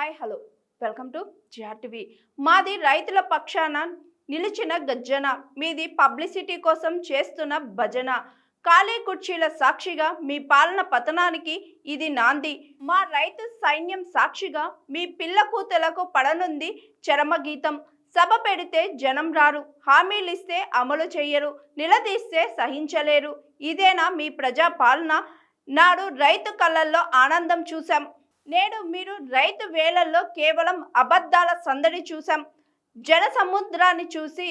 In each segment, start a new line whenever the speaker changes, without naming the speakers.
Hi hello welcome to GRTV. మాది రైతుల పక్షాన నిలిచిన గర్జన, మీది పబ్లిసిటీ కోసం చేస్తున్న భజన. ఖాళీ కుర్చీల సాక్షిగా మీ పాలన పతనానికి ఇది నాంది. మా రైతు సైన్యం సాక్షిగా మీ పిల్ల కూతలకు పడనుంది చరమగీతం. సభ పెడితే జనం రారు, హామీలిస్తే అమలు చేయరు, నిలదీస్తే సహించలేరు. ఇదేనా మీ ప్రజా పాలన? నాడు రైతు కళ్ళల్లో ఆనందం చూశాం, నేడు మీరు రైతు వేలల్లో కేవలం అబద్ధాల సందడి చూశాం. జన సముద్రాన్ని చూసి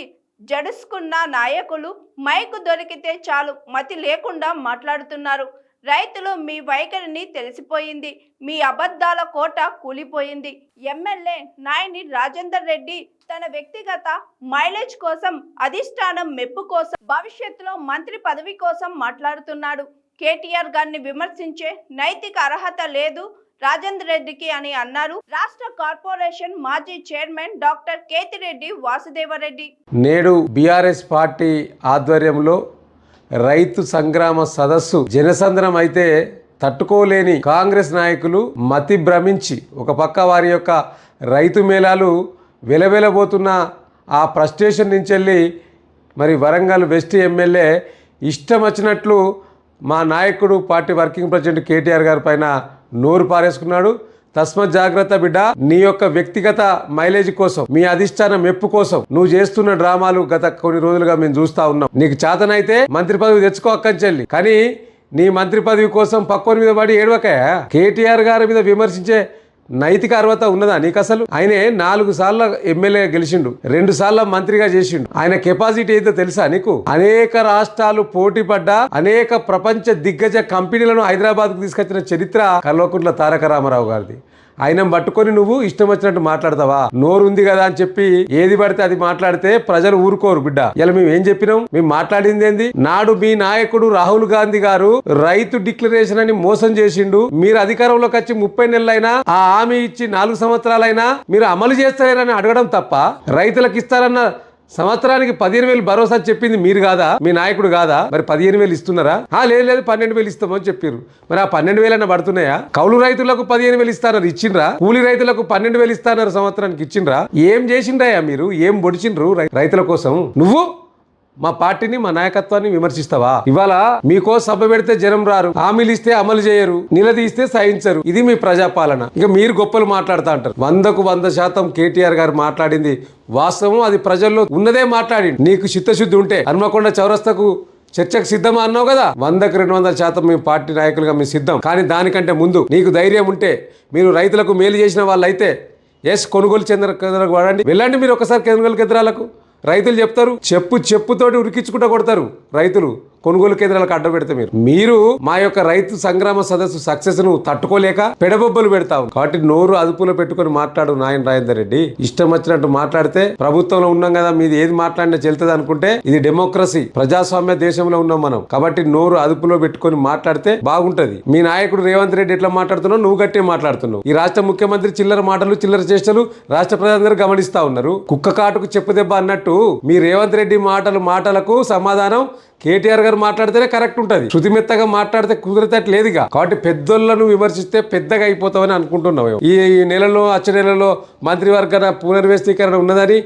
జడుసుకున్న నాయకులు మైకు దొరికితే చాలు మతి లేకుండా మాట్లాడుతున్నారు. రైతులు మీ వైఖరిని తెలిసిపోయింది, మీ అబద్ధాల కోట కూలిపోయింది. ఎమ్మెల్యే నాయని రాజేందర్ రెడ్డి తన వ్యక్తిగత మైలేజ్ కోసం, అధిష్టానం మెప్పు కోసం, భవిష్యత్తులో మంత్రి పదవి కోసం మాట్లాడుతున్నాడు. కేటీఆర్ గారిని విమర్శించే నైతిక అర్హత లేదు రాజేందర్ రెడ్డికి అని అన్నారు రాష్ట్ర కార్పొరేషన్ మాజీ చైర్మన్ డాక్టర్ కేతిరెడ్డి వాసుదేవరెడ్డి.
నేడు బీఆర్ఎస్ పార్టీ ఆధ్వర్యంలో రైతు సంగ్రామ సదస్సు జనసంద్రం అయితే తట్టుకోలేని కాంగ్రెస్ నాయకులు మతి భ్రమించి ఒక పక్క వారి యొక్క రైతు మేళాలు వెలవెలబోతున్న ఆ ఫ్రస్ట్రేషన్ నుంచి వెళ్ళి మరి వరంగల్ వెస్ట్ ఎమ్మెల్యే ఇష్టం వచ్చినట్లు మా నాయకుడు పార్టీ వర్కింగ్ ప్రెసిడెంట్ కేటీఆర్ గారి పైన నోరు పారేసుకున్నాడు. తస్మత్ జాగ్రత్త బిడ్డ, నీ యొక్క వ్యక్తిగత మైలేజ్ కోసం, మీ అధిష్టానం మెప్పు కోసం నువ్వు చేస్తున్న డ్రామాలు గత కొన్ని రోజులుగా మేము చూస్తా ఉన్నాం. నీకు చేతనైతే మంత్రి పదవి తెచ్చుకో అక్కంచెల్లి, కానీ నీ మంత్రి పదవి కోసం పక్కన మీద పడి ఏడవకాయ. కేటీఆర్ గారి మీద విమర్శించే నైతిక అర్హత ఉన్నదా నీకు? అసలు ఆయనే 4 సార్లు ఎమ్మెల్యే గెలిచిండు, 2 సార్లు మంత్రిగా చేసిండు. ఆయన కెపాసిటీ ఏదో తెలుసా నీకు? అనేక రాష్ట్రాలు పోటీ పడ్డా అనేక ప్రపంచ దిగ్గజ కంపెనీలను హైదరాబాద్కు తీసుకొచ్చిన చరిత్ర కల్వకుంట్ల తారక రామారావు గారిది. ఆయన పట్టుకొని నువ్వు ఇష్టం వచ్చినట్టు మాట్లాడతావా? నోరు ఉంది కదా అని చెప్పి ఏది పడితే అది మాట్లాడితే ప్రజలు ఊరుకోరు బిడ్డ. ఇలా మేము ఏం చెప్పినాం? మేము మాట్లాడింది ఏంది? నాడు మీ నాయకుడు రాహుల్ గాంధీ గారు రైతు డిక్లరేషన్ అని మోసం చేసిండు. మీరు అధికారంలోకి వచ్చి 30 నెలలైనా, ఆ హామీ ఇచ్చి 4 సంవత్సరాలైనా మీరు అమలు చేస్తారని అడగడం తప్ప, రైతులకు ఇస్తారన్న సంవత్సరానికి 15,000 భరోసా చెప్పింది మీరు కాదా? మీ నాయకుడు కాదా? మరి 15,000 ఇస్తున్నారా? లేదు 12,000 ఇస్తామని చెప్పారు. మరి ఆ 12,000 పడుతున్నాయా? కౌలు రైతులకు 15,000 ఇస్తారని ఇచ్చిండ్రా? కూలి రైతులకు 12,000 ఇస్తారన్నారు సంవత్సరానికి ఇచ్చిండ్రా? ఏం చేసిండ్రాయా మీరు? ఏం పొడిచిండ్రు రైతుల కోసం? నువ్వు మా పార్టీని, మా నాయకత్వాన్ని విమర్శిస్తావా? ఇవాళ మీకో సభ పెడితే జనం రారు, హామీలు ఇస్తే అమలు చేయరు, నిలదీస్తే సహించరు. ఇది మీ ప్రజాపాలన. ఇక మీరు గొప్పలు మాట్లాడుతూ అంటారు. 100కు 100% కేటీఆర్ గారు మాట్లాడింది వాస్తవం. అది ప్రజల్లో ఉన్నదే మాట్లాడి. నీకు చిత్తశుద్ధి ఉంటే హన్మకొండ చౌరస్తకు చర్చకు సిద్ధమా అన్నావు కదా? 100కు 200% మేము పార్టీ నాయకులుగా మేము సిద్ధం. కానీ దానికంటే ముందు నీకు ధైర్యం ఉంటే, మీరు రైతులకు మేలు చేసిన వాళ్ళు అయితే కొనుగోలు కేంద్రాలకు వాడండి, వెళ్ళండి. మీరు ఒకసారి కొనుగోలు కేంద్రాలకు రైతులు చెప్తారు, చెప్పుతోటి ఉరికించుకుంటూ కొడతారు రైతులు కొనుగోలు కేంద్రాలకు అడ్డ పెడితే. మీరు మా యొక్క రైతు సంగ్రామ సదస్సు సక్సెస్ ను తట్టుకోలేక పెడబొబ్బలు పెడతావు. కాబట్టి నోరు అదుపులో పెట్టుకుని మాట్లాడు నాయన రాజేందర్ రెడ్డి. ఇష్టం వచ్చినట్టు మాట్లాడితే, ప్రభుత్వంలో ఉన్నాం కదా మీది ఏది మాట్లాడినా చెల్తుంది అనుకుంటే, ఇది డెమోక్రసీ, ప్రజాస్వామ్య దేశంలో ఉన్నాం మనం. కాబట్టి నోరు అదుపులో పెట్టుకుని మాట్లాడితే బాగుంటది. మీ నాయకుడు రేవంత్ రెడ్డి ఎట్లా మాట్లాడుతున్నావు, నువ్వు గట్టిగా మాట్లాడుతున్నావు. ఈ రాష్ట్ర ముఖ్యమంత్రి చిల్లర మాటలు, చిల్లర చేష్టలు రాష్ట్ర ప్రజలందరూ గమనిస్తా ఉన్నారు. కుక్క కాటుకు చెప్పుదెబ్బ అన్నట్టు మీ రేవంత్ రెడ్డి మాటలకు సమాధానం కేటీఆర్ గారు మాట్లాడితేనే కరెక్ట్ ఉంటుంది. శృతిమెత్తగా మాట్లాడితే కుదిరేటట్లేదుగా. కాబట్టి పెద్దోళ్లను విమర్శిస్తే పెద్దగా అయిపోతామని అనుకుంటున్నావు. ఈ నెలలో, వచ్చే నెలలో మంత్రివర్గ పునర్వ్యవస్థీకరణ ఉన్నదని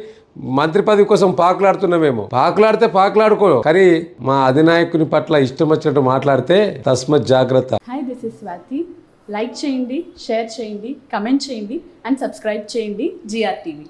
మంత్రి పదవి కోసం పాకులాడుతున్నామేమో. పాకులాడుకో, కానీ మా అధినాయకుని పట్ల ఇష్టం వచ్చినట్టు మాట్లాడితే తస్మత్ జాగ్రత్త.
Hi, this is Swathi. Like చేయండి, షేర్ చేయండి, కమెంట్ చేయండి అండ్ సబ్స్క్రైబ్ చేయండి జిఆర్టీవీ.